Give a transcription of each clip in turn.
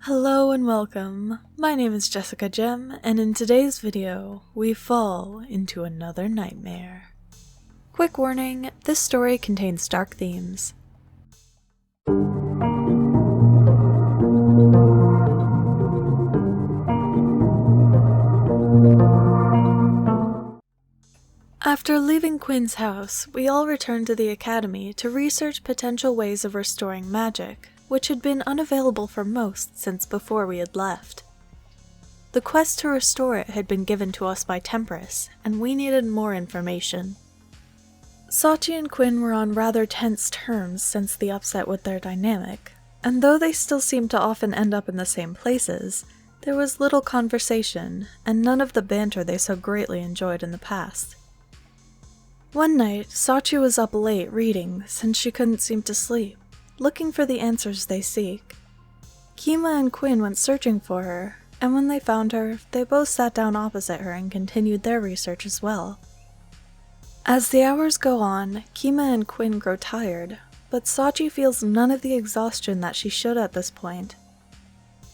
Hello and welcome. My name is Jessica Gem, and in today's video, we fall into another nightmare. Quick warning, this story contains dark themes. After leaving Quinn's house, we all returned to the academy to research potential ways of restoring magic, which had been unavailable for most since before we had left. The quest to restore it had been given to us by Temperance, and we needed more information. Sachi and Quinn were on rather tense terms since the upset with their dynamic, and though they still seemed to often end up in the same places, there was little conversation, and none of the banter they so greatly enjoyed in the past. One night, Sachi was up late reading since she couldn't seem to sleep, looking for the answers they seek. Kima and Quinn went searching for her, and when they found her, they both sat down opposite her and continued their research as well. As the hours go on, Kima and Quinn grow tired, but Sachi feels none of the exhaustion that she should at this point.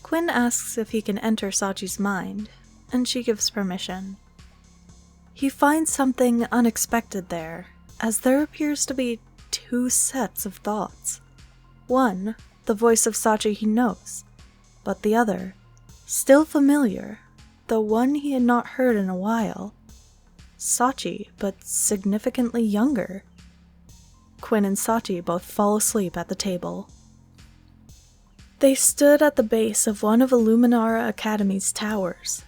Quinn asks if he can enter Sachi's mind, and she gives permission. He finds something unexpected there, as there appears to be two sets of thoughts. One, the voice of Sachi he knows, but the other, still familiar, the one he had not heard in a while. Sachi, but significantly younger. Quinn and Sachi both fall asleep at the table. They stood at the base of one of Illuminara Academy's towers.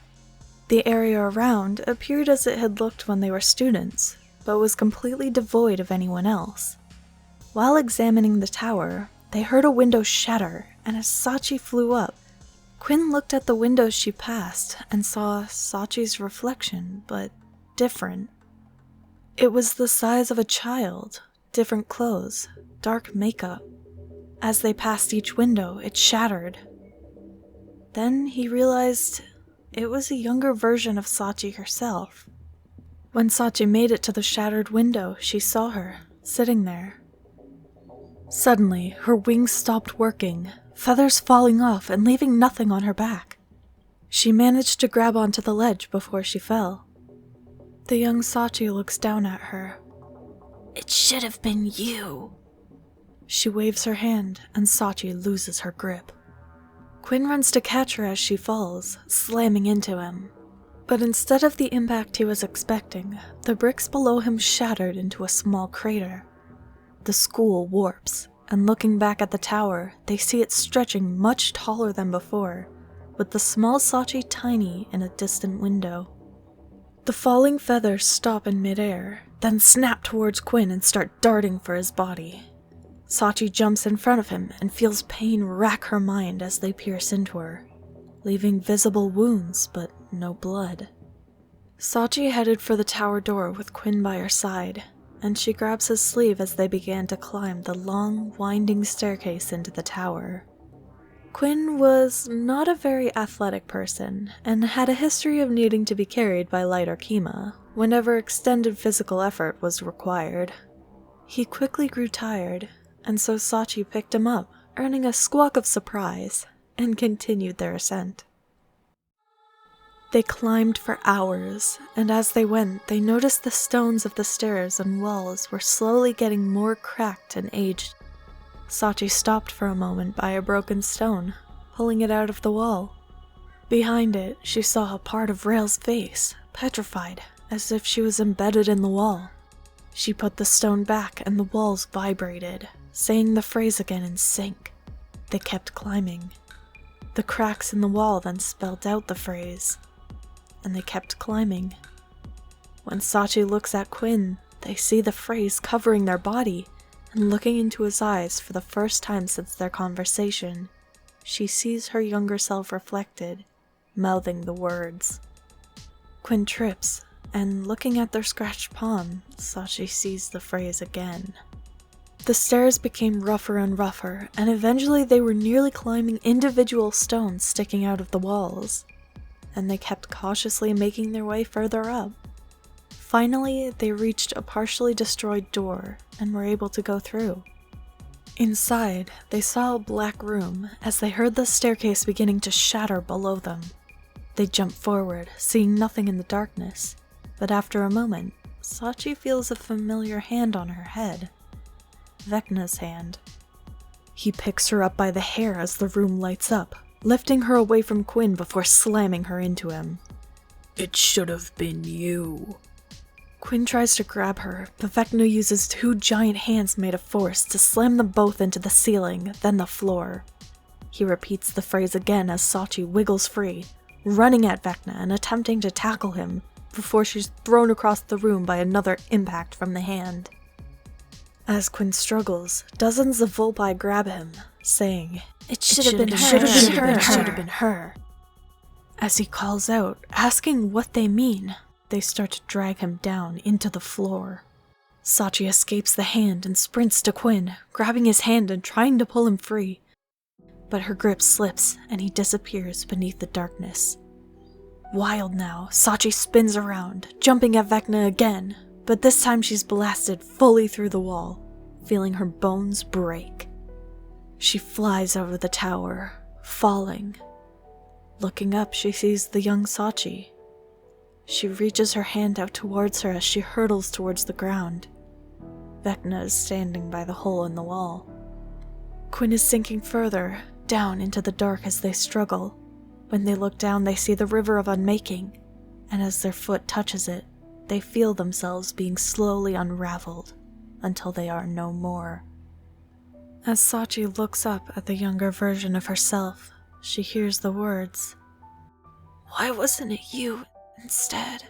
The area around appeared as it had looked when they were students, but was completely devoid of anyone else. While examining the tower, they heard a window shatter, and as Sachi flew up, Quinn looked at the windows she passed and saw Sachi's reflection, but different. It was the size of a child, different clothes, dark makeup. As they passed each window, it shattered. Then he realized it was a younger version of Sachi herself. When Sachi made it to the shattered window, she saw her, sitting there. Suddenly, her wings stopped working, feathers falling off and leaving nothing on her back. She managed to grab onto the ledge before she fell. The young Sachi looks down at her. "It should have been you." She waves her hand, and Sachi loses her grip. Quinn runs to catch her as she falls, slamming into him. But instead of the impact he was expecting, the bricks below him shattered into a small crater. The school warps, and looking back at the tower, they see it stretching much taller than before, with the small Sachi tiny in a distant window. The falling feathers stop in midair, then snap towards Quinn and start darting for his body. Sachi jumps in front of him and feels pain rack her mind as they pierce into her, leaving visible wounds but no blood. Sachi headed for the tower door with Quinn by her side, and she grabs his sleeve as they began to climb the long, winding staircase into the tower. Quinn was not a very athletic person, and had a history of needing to be carried by Light or Kima whenever extended physical effort was required. He quickly grew tired, and so Sachi picked him up, earning a squawk of surprise, and continued their ascent. They climbed for hours, and as they went, they noticed the stones of the stairs and walls were slowly getting more cracked and aged. Sachi stopped for a moment by a broken stone, pulling it out of the wall. Behind it, she saw a part of Rael's face, petrified, as if she was embedded in the wall. She put the stone back and the walls vibrated, saying the phrase again in sync. They kept climbing. The cracks in the wall then spelled out the phrase, and they kept climbing. When Sachi looks at Quinn, they see the phrase covering their body, and looking into his eyes for the first time since their conversation, she sees her younger self reflected, mouthing the words. Quinn trips, and looking at their scratched palm, Sachi sees the phrase again. The stairs became rougher and rougher, and eventually they were nearly climbing individual stones sticking out of the walls, and they kept cautiously making their way further up. Finally, they reached a partially destroyed door and were able to go through. Inside, they saw a black room as they heard the staircase beginning to shatter below them. They jump forward, seeing nothing in the darkness, but after a moment, Sachi feels a familiar hand on her head. Vecna's hand. He picks her up by the hair as the room lights up, lifting her away from Quinn before slamming her into him. It should have been you. Quinn tries to grab her, but Vecna uses 2 giant hands made of force to slam them both into the ceiling, then the floor. He repeats the phrase again as Sachi wiggles free, running at Vecna and attempting to tackle him, before she's thrown across the room by another impact from the hand. As Quinn struggles, dozens of Volpi grab him, saying, "It should have been her." As he calls out, asking what they mean, they start to drag him down into the floor. Sachi escapes the hand and sprints to Quinn, grabbing his hand and trying to pull him free. But her grip slips and he disappears beneath the darkness. Wild now, Sachi spins around, jumping at Vecna again, but this time she's blasted fully through the wall, feeling her bones break. She flies over the tower, falling. Looking up, she sees the young Sachi. She reaches her hand out towards her as she hurtles towards the ground. Vecna is standing by the hole in the wall. Quinn is sinking further, down into the dark as they struggle. When they look down, they see the river of unmaking, and as their foot touches it, they feel themselves being slowly unraveled until they are no more. As Sachi looks up at the younger version of herself, she hears the words, "Why wasn't it you instead?"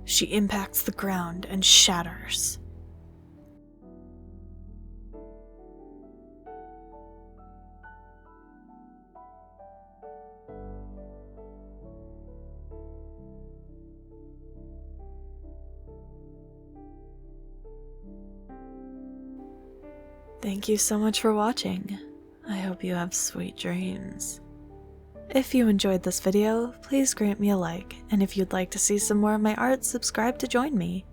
She impacts the ground and shatters. Thank you so much for watching. I hope you have sweet dreams. If you enjoyed this video, please grant me a like, and if you'd like to see some more of my art, subscribe to join me.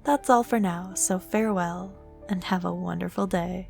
That's all for now, so farewell, and have a wonderful day.